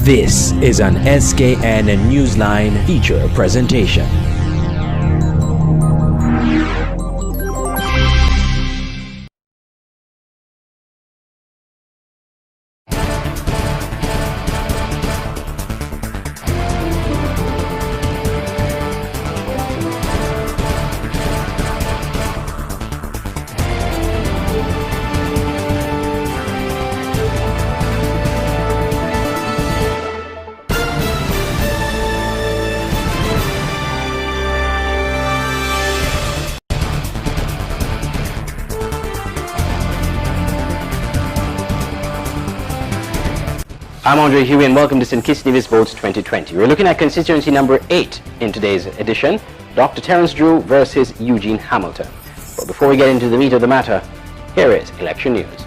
This is an SKN Newsline feature presentation. I'm Andre Huey and welcome to St. Kitts Nevis Votes 2020. We're looking at constituency number 8 in today's edition, Dr. Terence Drew versus Eugene Hamilton. But before we get into the meat of the matter, here is election news.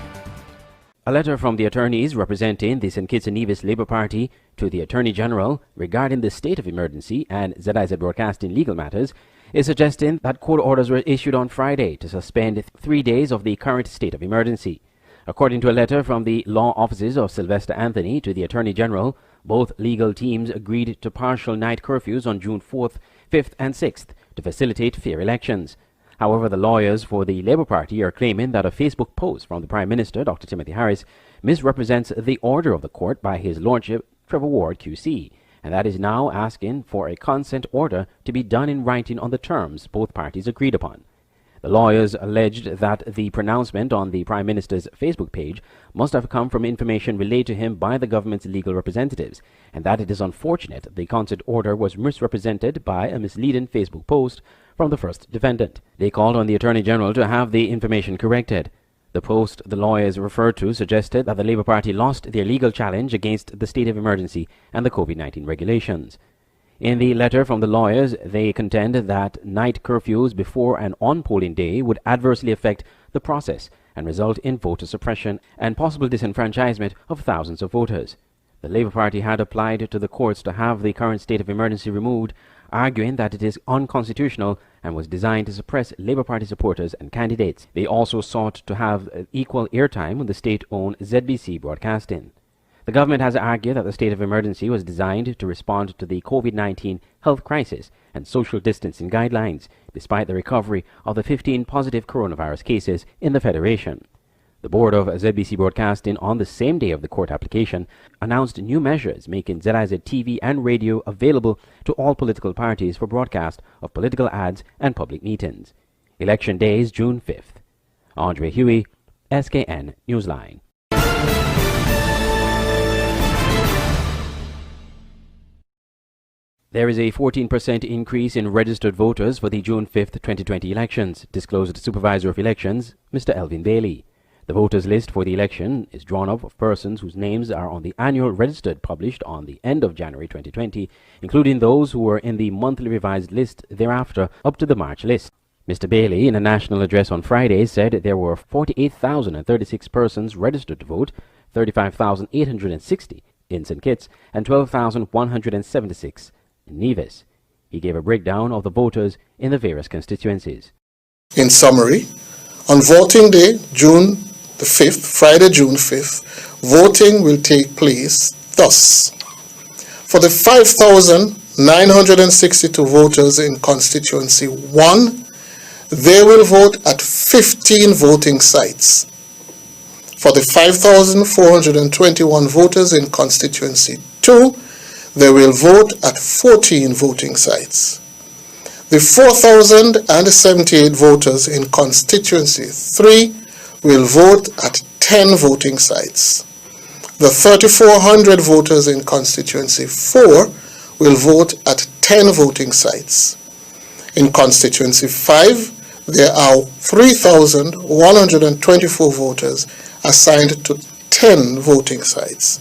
A letter from the attorneys representing the St. Kitts and Nevis Labour Party to the Attorney General regarding the state of emergency and ZIZ Broadcasting legal matters is suggesting that court orders were issued on Friday to suspend 3 days of the current state of emergency. According to a letter from the law offices of Sylvester Anthony to the Attorney General, both legal teams agreed to partial night curfews on June 4th, 5th and 6th to facilitate fair elections. However, the lawyers for the Labour Party are claiming that a Facebook post from the Prime Minister, Dr. Timothy Harris, misrepresents the order of the court by His Lordship Trevor Ward QC, and that is now asking for a consent order to be done in writing on the terms both parties agreed upon. The lawyers alleged that the pronouncement on the Prime Minister's Facebook page must have come from information relayed to him by the government's legal representatives, and that it is unfortunate the consent order was misrepresented by a misleading Facebook post from the first defendant. They called on the Attorney General to have the information corrected. The post the lawyers referred to suggested that the Labour Party lost their legal challenge against the state of emergency and the COVID-19 regulations. In the letter from the lawyers, they contend that night curfews before and on polling day would adversely affect the process and result in voter suppression and possible disenfranchisement of thousands of voters. The Labour Party had applied to the courts to have the current state of emergency removed, arguing that it is unconstitutional and was designed to suppress Labour Party supporters and candidates. They also sought to have equal airtime with the state-owned ZBC Broadcasting. The government has argued that the state of emergency was designed to respond to the COVID-19 health crisis and social distancing guidelines, despite the recovery of the 15 positive coronavirus cases in the Federation. The board of ZBC Broadcasting, on the same day of the court application, announced new measures making ZIZ TV and radio available to all political parties for broadcast of political ads and public meetings. Election day is June 5th. Andre Huey, SKN Newsline. There is a 14% increase in registered voters for the June 5th, 2020 elections, disclosed Supervisor of Elections, Mr. Elvin Bailey. The voters list for the election is drawn up of persons whose names are on the annual registered published on the end of January 2020, including those who were in the monthly revised list thereafter up to the March list. Mr. Bailey, in a national address on Friday, said there were 48,036 persons registered to vote, 35,860 in St. Kitts, and 12,176 in Nevis. He gave a breakdown of the voters in the various constituencies. In summary, on voting day, June the 5th, Friday, June 5th, voting will take place thus. For the 5,962 voters in constituency 1, they will vote at 15 voting sites. For the 5,421 voters in constituency 2, they will vote at 14 voting sites. The 4,078 voters in constituency 3 will vote at 10 voting sites. The 3,400 voters in constituency 4 will vote at 10 voting sites. In constituency 5, there are 3,124 voters assigned to 10 voting sites.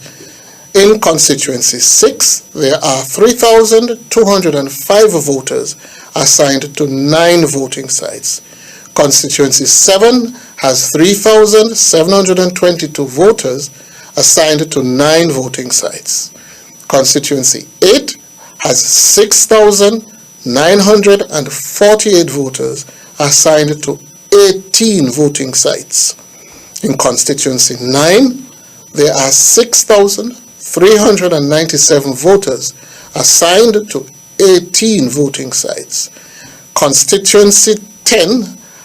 In constituency 6, there are 3,205 voters assigned to 9 voting sites. Constituency 7 has 3,722 voters assigned to 9 voting sites. Constituency 8 has 6,948 voters assigned to 18 voting sites. In constituency 9, there are 6,000 397 voters assigned to 18 voting sites. Constituency 10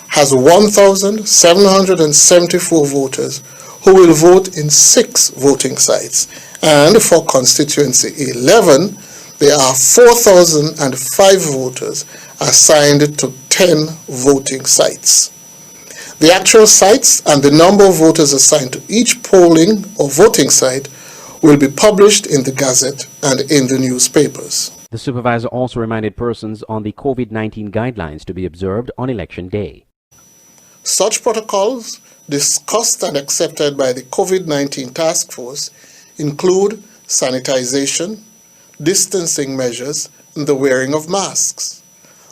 has 1,774 voters who will vote in 6 voting sites. And for constituency 11, there are 4,005 voters assigned to 10 voting sites. The actual sites and the number of voters assigned to each polling or voting site will be published in the Gazette and in the newspapers. The supervisor also reminded persons on the COVID-19 guidelines to be observed on election day. Such protocols discussed and accepted by the COVID-19 task force include sanitization, distancing measures, and the wearing of masks.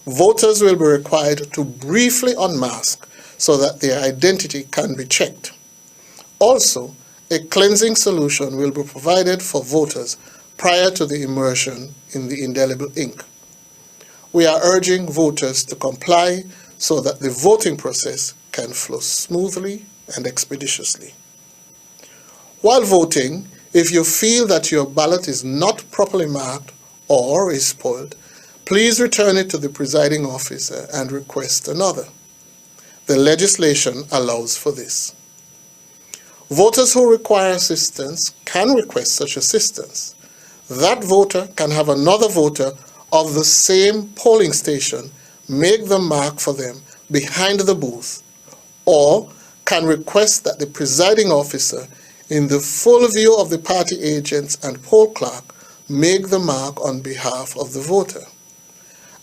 Voters will be required to briefly unmask so that their identity can be checked. Also, a cleansing solution will be provided for voters prior to the immersion in the indelible ink. We are urging voters to comply so that the voting process can flow smoothly and expeditiously. While voting, if you feel that your ballot is not properly marked or is spoiled, please return it to the presiding officer and request another. The legislation allows for this. Voters who require assistance can request such assistance. That voter can have another voter of the same polling station make the mark for them behind the booth, or can request that the presiding officer, in the full view of the party agents and poll clerk, make the mark on behalf of the voter.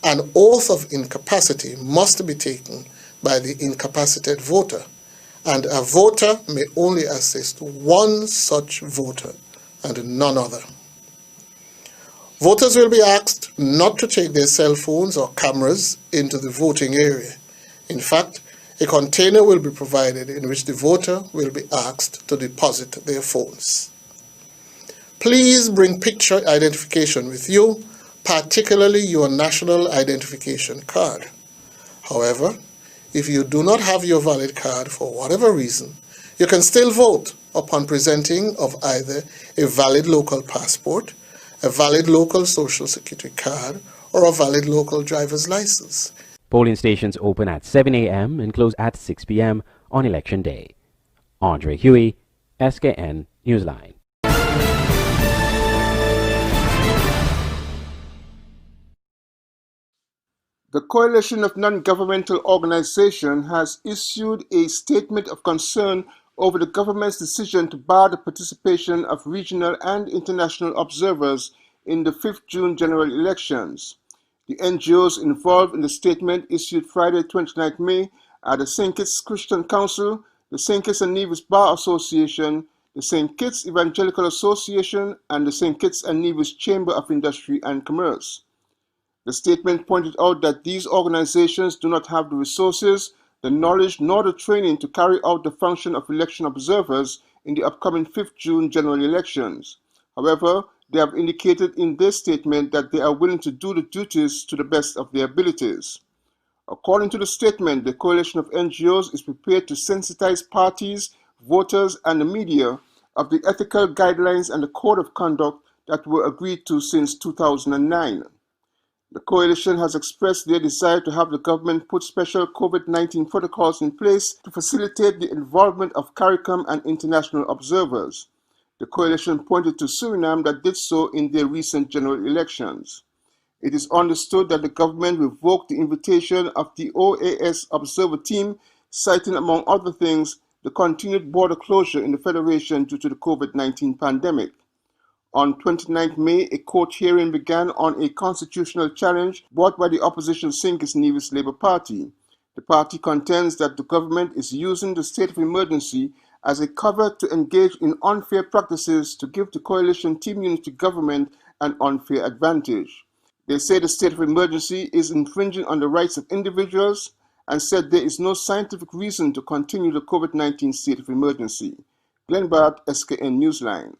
An oath of incapacity must be taken by the incapacitated voter, and a voter may only assist one such voter and none other. Voters will be asked not to take their cell phones or cameras into the voting area. In fact, a container will be provided in which the voter will be asked to deposit their phones. Please bring picture identification with you, particularly your national identification card. However, if you do not have your valid card for whatever reason, you can still vote upon presenting of either a valid local passport, a valid local social security card, or a valid local driver's license. Polling stations open at 7 a.m. and close at 6 p.m. on election day. Andre Huey, SKN Newsline. The Coalition of Non-Governmental Organizations has issued a statement of concern over the government's decision to bar the participation of regional and international observers in the 5th June general elections. The NGOs involved in the statement issued Friday 29 May are the St. Kitts Christian Council, the St. Kitts and Nevis Bar Association, the St. Kitts Evangelical Association, and the St. Kitts and Nevis Chamber of Industry and Commerce. The statement pointed out that these organizations do not have the resources, the knowledge, nor the training to carry out the function of election observers in the upcoming 5th June general elections. However, they have indicated in their statement that they are willing to do the duties to the best of their abilities. According to the statement, the coalition of NGOs is prepared to sensitize parties, voters, and the media of the ethical guidelines and the code of conduct that were agreed to since 2009. The coalition has expressed their desire to have the government put special COVID-19 protocols in place to facilitate the involvement of CARICOM and international observers. The coalition pointed to Suriname that did so in their recent general elections. It is understood that the government revoked the invitation of the OAS observer team, citing, among other things, the continued border closure in the Federation due to the COVID-19 pandemic. On 29 May, a court hearing began on a constitutional challenge brought by the opposition St. Kitts Nevis Labour Party. The party contends that the government is using the state of emergency as a cover to engage in unfair practices to give the coalition team unity government an unfair advantage. They say the state of emergency is infringing on the rights of individuals and said there is no scientific reason to continue the COVID-19 state of emergency. Glenn Barrett, SKN Newsline.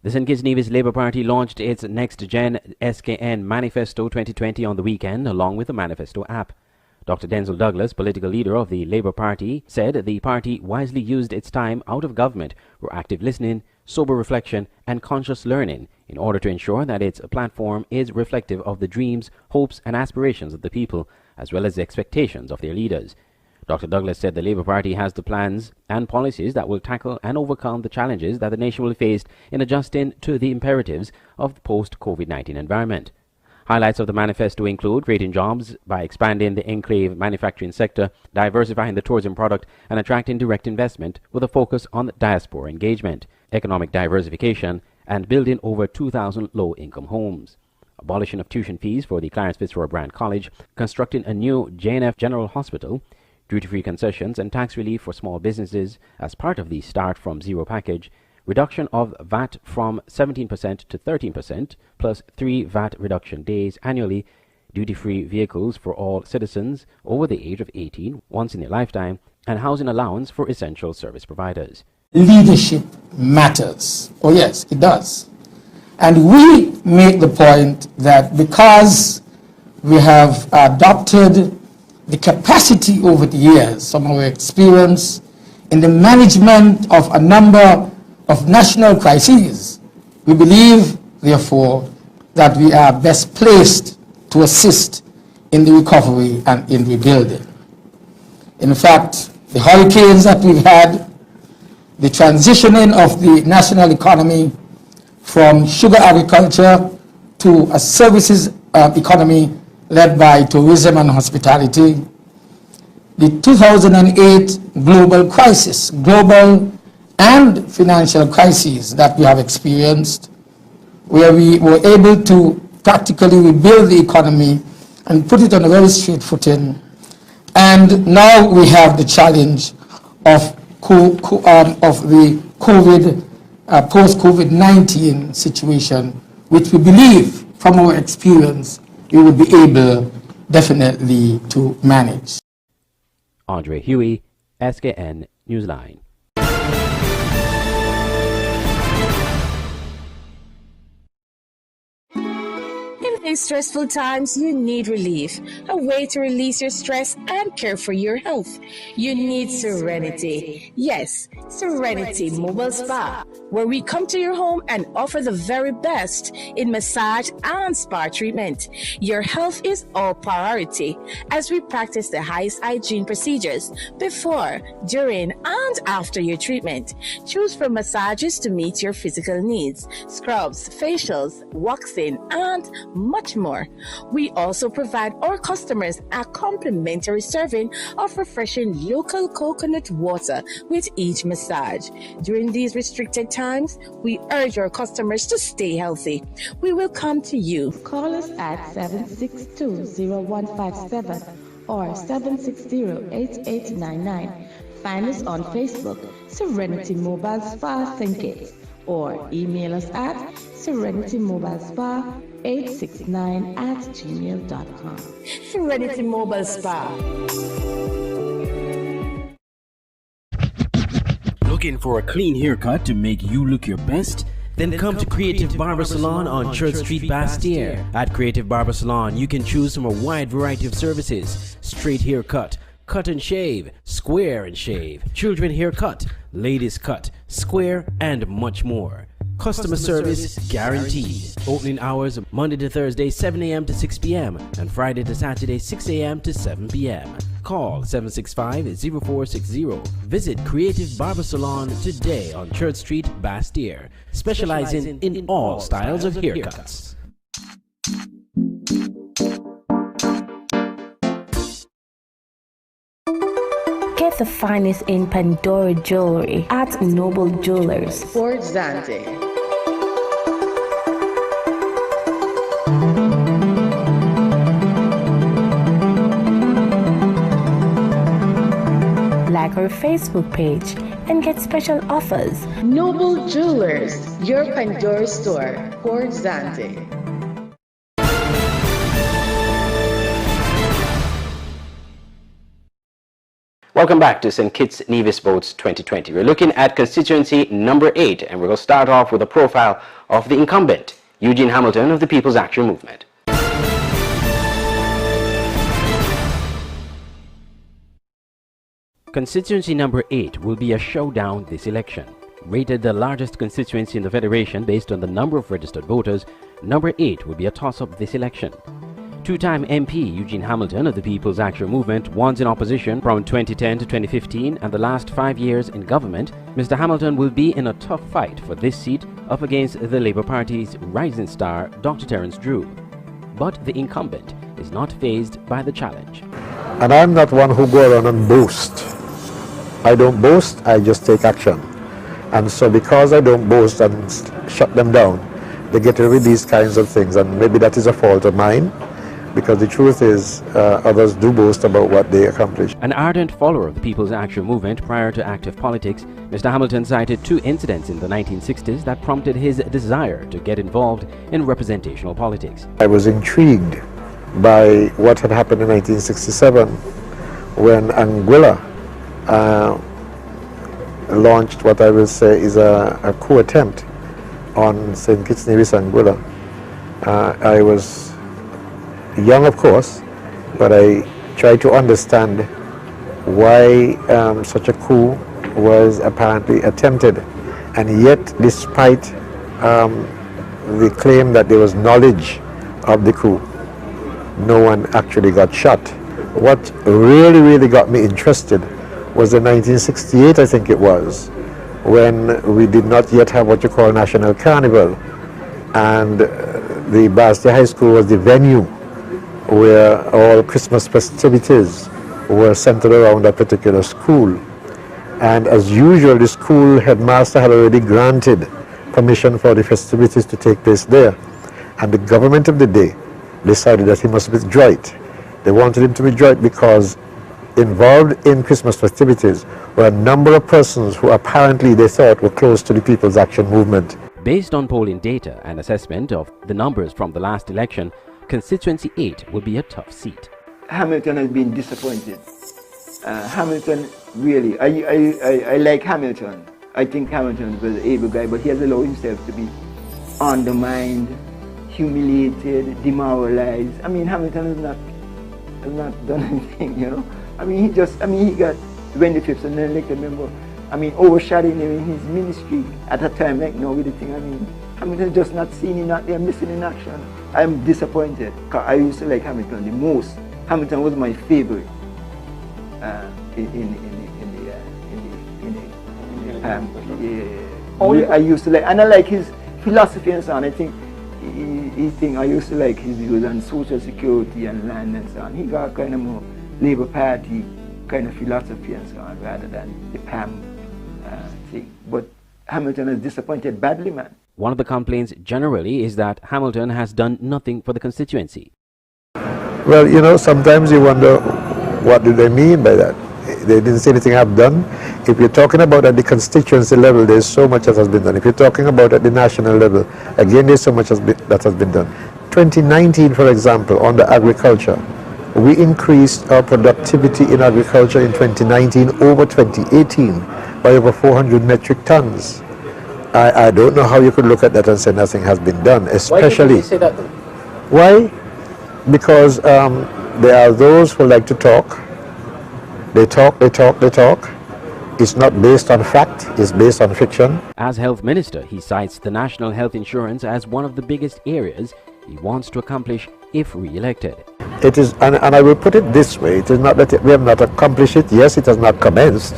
The St. Kitts Nevis Labour Party launched its Next Gen SKN Manifesto 2020 on the weekend, along with the Manifesto app. Dr. Denzil Douglas, political leader of the Labour Party, said the party wisely used its time out of government for active listening, sober reflection and conscious learning in order to ensure that its platform is reflective of the dreams, hopes and aspirations of the people, as well as the expectations of their leaders. Dr. Douglas said the Labour Party has the plans and policies that will tackle and overcome the challenges that the nation will face in adjusting to the imperatives of the post-COVID-19 environment. Highlights of the manifesto include creating jobs by expanding the enclave manufacturing sector, diversifying the tourism product, and attracting direct investment with a focus on diaspora engagement, economic diversification, and building over 2,000 low-income homes. Abolition of tuition fees for the Clarence Fitzroy Brand College, constructing a new JNF General Hospital, duty-free concessions and tax relief for small businesses as part of the Start from Zero package, reduction of VAT from 17% to 13%, plus 3 VAT reduction days annually, duty-free vehicles for all citizens over the age of 18 once in their lifetime, and housing allowance for essential service providers. Leadership matters. Oh yes, it does. And we make the point that because we have adopted the capacity over the years, some of our experience in the management of a number of national crises, we believe, therefore, that we are best placed to assist in the recovery and in rebuilding. In fact, the hurricanes that we've had, the transitioning of the national economy from sugar agriculture to a services economy led by tourism and hospitality, the 2008 global crisis, global and financial crises that we have experienced, where we were able to practically rebuild the economy and put it on a very straight footing. And now we have the challenge of the post-COVID-19 situation, which we believe from our experience we would be able definitely to manage. Andre Huey, SKN Newsline. In these stressful times, you need relief, a way to release your stress and care for your health. You need Serenity. Yes, Serenity Mobile Spa, where we come to your home and offer the very best in massage and spa treatment. Your health is our priority as we practice the highest hygiene procedures before, during, and after your treatment. Choose from massages to meet your physical needs, scrubs, facials, waxing, and much more. We also provide our customers a complimentary serving of refreshing local coconut water with each massage. During these restricted times, we urge our customers to stay healthy. We will come to you. Call us at 762-0157 or 760-8899. Find us on Facebook, Serenity Mobile Spa Think It, or email us at serenitymobilespa869@gmail.com. Serenity Mobile Spa. Looking for a clean haircut to make you look your best? Then come to Creative Barber Salon on Church Street, Bastyr. At Creative Barber Salon, you can choose from a wide variety of services: straight haircut, cut and shave, square and shave, children haircut, ladies cut, square, and much more. Customer service guaranteed. Opening hours Monday to Thursday 7 a.m. to 6 p.m. and Friday to Saturday 6 a.m. to 7 p.m. Call 765-0460. Visit Creative Barber Salon today on Church Street, Bastyr, specializing in all styles of haircuts. Get the finest in Pandora jewelry at Noble Jewelers, Fort Zante. Like our Facebook page and get special offers. Noble Jewelers, your Pandora store, Fort Zante. Welcome back to St. Kitts Nevis Votes 2020. We're looking at constituency number 8, and we're going to start off with a profile of the incumbent, Eugene Hamilton of the People's Action Movement. Constituency number 8 will be a showdown this election. Rated the largest constituency in the Federation based on the number of registered voters, number 8 will be a toss-up this election. Two-time MP Eugene Hamilton of the People's Action Movement, once in opposition from 2010 to 2015 and the last 5 years in government, Mr. Hamilton will be in a tough fight for this seat up against the Labour Party's rising star, Dr. Terence Drew. But the incumbent is not fazed by the challenge. And I'm not one who go around and boast. I don't boast, I just take action. And so because I don't boast and shut them down, they get away with these kinds of things. And maybe that is a fault of mine, because the truth is others do boast about what they accomplish. An ardent follower of the People's Action Movement prior to active politics, Mr. Hamilton cited 2 incidents in the 1960s that prompted his desire to get involved in representational politics. I was intrigued by what had happened in 1967 when Anguilla launched what I will say is a coup attempt on St. Kitts Nevis Anguilla. I was young, of course, but I tried to understand why such a coup was apparently attempted, and yet despite the claim that there was knowledge of the coup, no one actually got shot. What really got me interested was in 1968, I think it was, when we did not yet have what you call National Carnival, and the Bastia High School was the venue where all Christmas festivities were centered around a particular school. And as usual, the school headmaster had already granted permission for the festivities to take place there. And the government of the day decided that he must withdraw it. They wanted him to withdraw it because involved in Christmas festivities were a number of persons who apparently they thought were close to the People's Action Movement. Based on polling data and assessment of the numbers from the last election, Constituency 8 will be a tough seat. Hamilton has been disappointed. Hamilton, really, I like Hamilton. I think Hamilton was an able guy, but he has allowed himself to be undermined, humiliated, demoralized. I mean, Hamilton has not done anything, you know. I mean, he got 25th and then elected member. I mean, overshadowing him in his ministry at a time like now with the thing. I mean, Hamilton just not seen him out there, missing in action. I'm disappointed, because I used to like Hamilton the most. Hamilton was my favorite I used to like, and I like his philosophy and so on. I think I used to like his views on social security and land and so on. He got kind of more Labour Party kind of philosophy and so on, rather than the PAM thing. But Hamilton has disappointed badly, man. One of the complaints generally is that Hamilton has done nothing for the constituency. Well, you know, sometimes you wonder, what do they mean by that? They didn't say anything I've done. If you're talking about at the constituency level, there's so much that has been done. If you're talking about at the national level, again, there's so much that has been done. 2019, for example, on the agriculture, we increased our productivity in agriculture in 2019 over 2018 by over 400 metric tons. I don't know how you could look at that and say nothing has been done, especially... Why did you say that? Why? Because there are those who like to talk. They talk. It's not based on fact, it's based on fiction. As Health Minister, he cites the National Health Insurance as one of the biggest areas he wants to accomplish if re-elected. It is, and I will put it this way, it is not that we have not accomplished it. Yes, it has not commenced,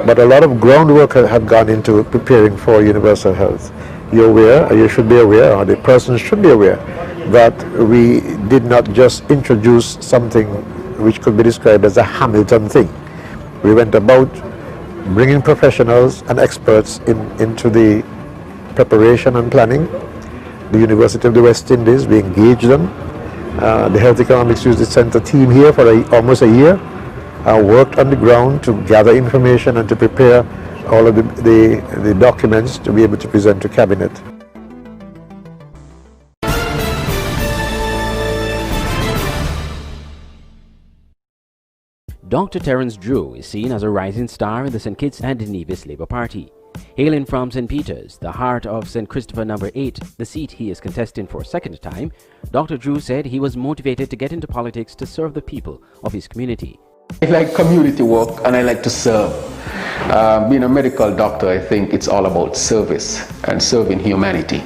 but a lot of groundwork have gone into preparing for universal health. You're aware, or you should be aware, or the person should be aware, that we did not just introduce something which could be described as a Hamilton thing. We went about bringing professionals and experts into the preparation and planning. The University of the West Indies, we engaged them. The Health Economics Research Center team here for almost a year worked on the ground to gather information and to prepare all of the documents to be able to present to Cabinet. Dr. Terence Drew is seen as a rising star in the St. Kitts and Nevis Labour Party. Hailing from St. Peter's, the heart of St. Christopher No. 8, the seat he is contesting for a second time, Dr. Drew said he was motivated to get into politics to serve the people of his community. I like community work and I like to serve. Being a medical doctor, I think it's all about service and serving humanity.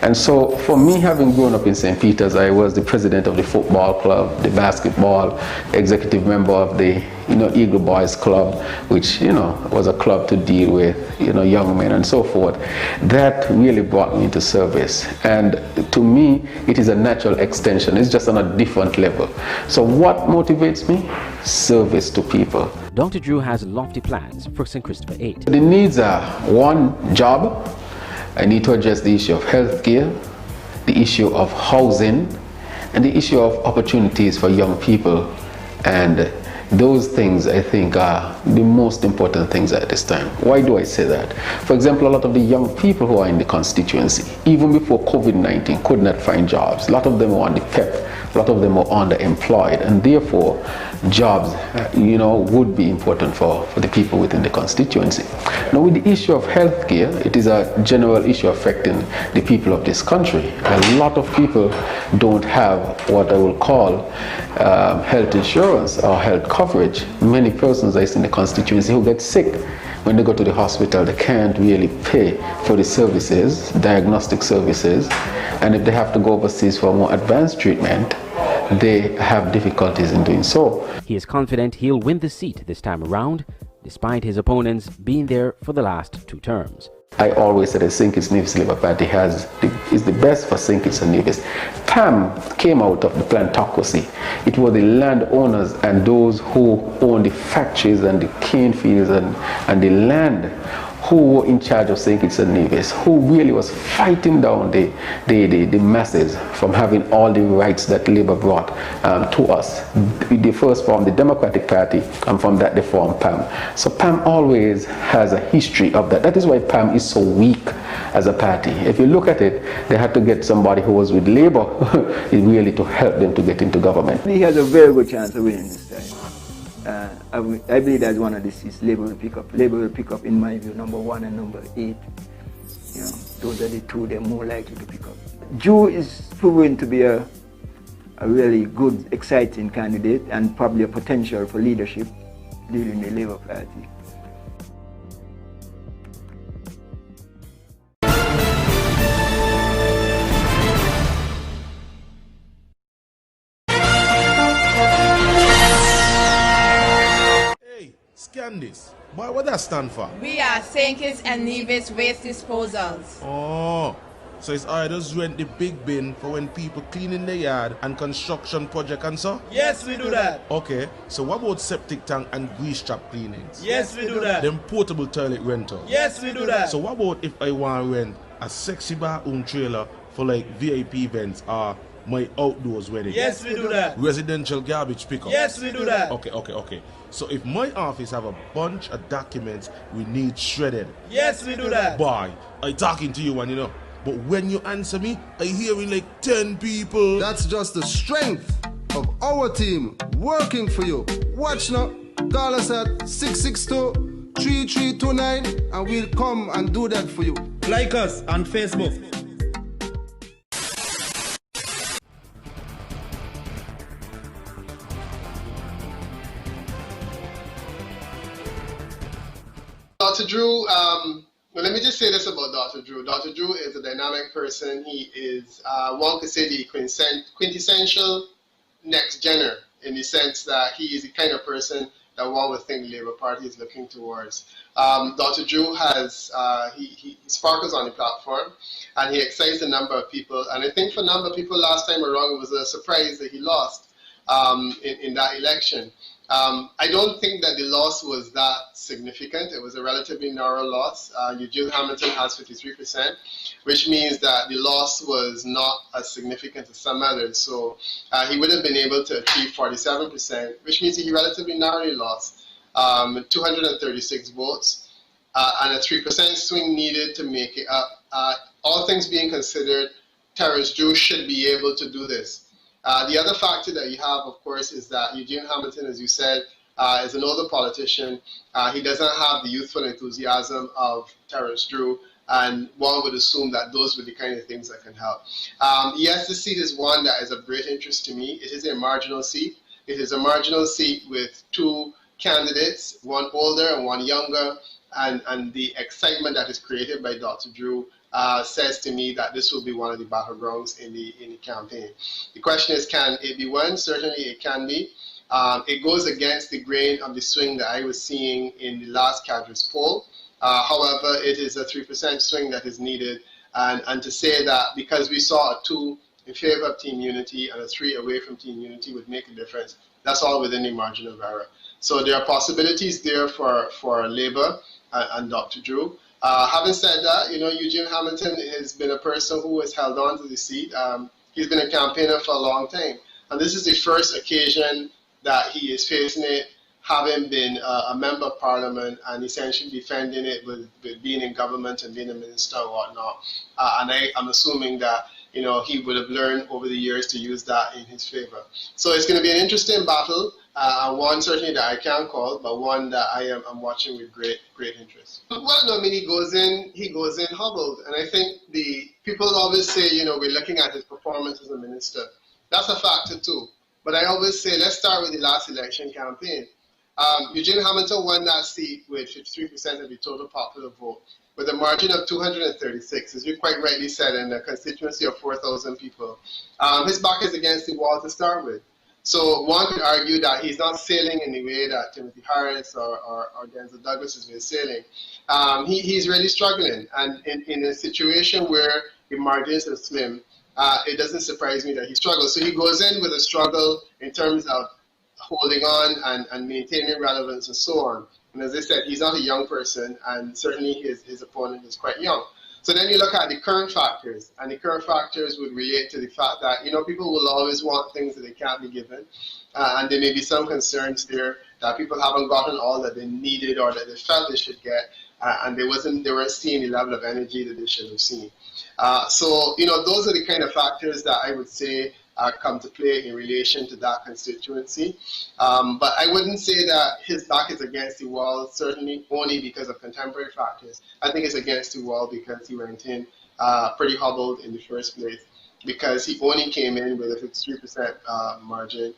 And so for me, having grown up in St. Peter's, I was the president of the football club, the basketball, executive member of the Eagle Boys Club, which was a club to deal with young men and so forth. That really brought me into service, and to me it is a natural extension. It's just on a different level. So what motivates me? Service to people. Dr. Drew has lofty plans for St. Christopher 8. The needs are: one, job. I need to address the issue of healthcare, the issue of housing, and the issue of opportunities for young people. And those things, I think, are the most important things at this time. Why do I say that? For example, a lot of the young people who are in the constituency, even before COVID-19, could not find jobs. A lot of them were on the PEP. A lot of them were underemployed, and therefore jobs would be important for the people within the constituency. Now, with the issue of healthcare, it is a general issue affecting the people of this country. A lot of people don't have what I will call health insurance or health coverage. Many persons are in the constituency who get sick. When they go to the hospital, they can't really pay for the services, diagnostic services, and if they have to go overseas for more advanced treatment, they have difficulties in doing so. He is confident he'll win the seat this time around, despite his opponents being there for the last 2 terms. I always said that St. Kitts Nevis Labour Party is the best for St. Kitts and Nevis. PAM came out of the plantocracy. It was the landowners and those who own the factories and the cane fields and the land who were in charge of St. Kitts and Nevis, who really was fighting down the masses from having all the rights that Labour brought to us. They first formed the Democratic Party, and from that they formed PAM. So PAM always has a history of that. That is why PAM is so weak as a party. If you look at it, they had to get somebody who was with Labour really to help them to get into government. He has a very good chance of winning this time. I believe that's one of the seats Labour will pick up. Labour will pick up, in my view, number 1 and number 8. Those are the 2 they're more likely to pick up. Drew is proven to be a really good, exciting candidate and probably a potential for leadership leading the Labour Party. Scan this. Boy, what that stand for? We are St. Kitts and Nevis Waste Disposals. Oh, so it's either just rent the big bin for when people cleaning the yard and construction project and so? Yes, we do that. Okay, so what about septic tank and grease trap cleanings? Yes, we do that. Them portable toilet rental? Yes, we do that. So what about if I want to rent a sexy bar trailer for like VIP events or my outdoors wedding? Yes, we do that. Residential garbage pickup? Yes, we do that. Okay. So if my office have a bunch of documents we need shredded? Yes, we do that. Boy, I talking to you and but when you answer me, I hearing like 10 people. That's just the strength of our team working for you. Watch now. Call us at 662-3329 and we'll come and do that for you. Like us on Facebook. Dr. Drew, let me just say this about Dr. Drew. Dr. Drew is a dynamic person. He is, one could say, the quintessential next-gener in the sense that he is the kind of person that one would think the Labour Party is looking towards. Dr. Drew has, he sparkles on the platform and he excites a number of people. And I think for a number of people last time around, it was a surprise that he lost in that election. I don't think that the loss was that significant. It was a relatively narrow loss. Eugene Hamilton has 53%, which means that the loss was not as significant as some others. So he would have been able to achieve 47%, which means he relatively narrowly lost 236 votes and a 3% swing needed to make it up. All things being considered, Terrence Drew should be able to do this. The other factor that you have, of course, is that Eugene Hamilton, as you said, is an older politician. He doesn't have the youthful enthusiasm of Terrence Drew, and one would assume that those were the kind of things that can help. Yes, the seat is one that is of great interest to me. It is a marginal seat. It is a marginal seat with two candidates, one older and one younger, and the excitement that is created by Dr. Drew says to me that this will be one of the battlegrounds in the campaign. The question is, can it be won? Certainly it can be. It goes against the grain of the swing that I was seeing in the last Cadres poll. However, it is a 3% swing that is needed, and to say that because we saw a 2 in favor of team unity and a 3 away from team unity would make a difference, that's all within the margin of error. So there are possibilities there for Labour and Dr. Drew. Having said that, you know, Eugene Hamilton has been a person who has held on to the seat. He's been a campaigner for a long time, and this is the first occasion that he is facing it, having been a member of parliament and essentially defending it with being in government and being a minister or whatnot. And I'm assuming that, you know, he would have learned over the years to use that in his favor. So it's going to be an interesting battle, and one certainly that I can't call, but one that I'm watching with great interest. Well, no, I mean, he goes in hobbled, and I think the people always say, you know, we're looking at his performance as a minister. That's a factor too. But I always say, let's start with the last election campaign. Eugene Hamilton won that seat with 53% of the total popular vote, with a margin of 236, as you quite rightly said, in a constituency of 4,000 people. His back is against the wall to start with. So one could argue that he's not sailing in the way that Timothy Harris or Denzel Douglas has been sailing. He's really struggling, and in a situation where the margins are slim, it doesn't surprise me that he struggles. So he goes in with a struggle in terms of holding on and maintaining relevance and so on. And as I said, he's not a young person, and certainly his opponent is quite young. So then you look at the current factors, and the current factors would relate to the fact that, you know, people will always want things that they can't be given, and there may be some concerns there that people haven't gotten all that they needed or that they felt they should get, and they weren't seeing the level of energy that they should have seen. So, you know, those are the kind of factors that I would say come to play in relation to that constituency. But I wouldn't say that his back is against the wall, certainly only because of contemporary factors. I think it's against the wall because he went in pretty hobbled in the first place, because he only came in with a 53% margin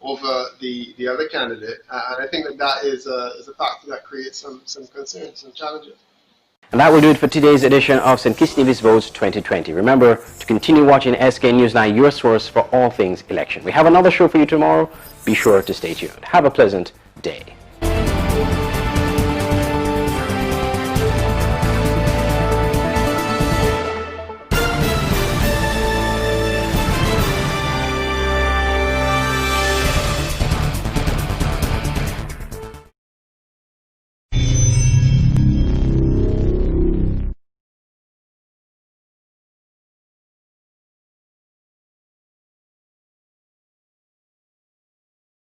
over the other candidate. And I think that is a factor that creates some concerns, some challenges. And that will do it for today's edition of St. Kitts Nevis Votes 2020. Remember to continue watching SK Newsline, your source for all things election. We have another show for you tomorrow. Be sure to stay tuned. Have a pleasant day.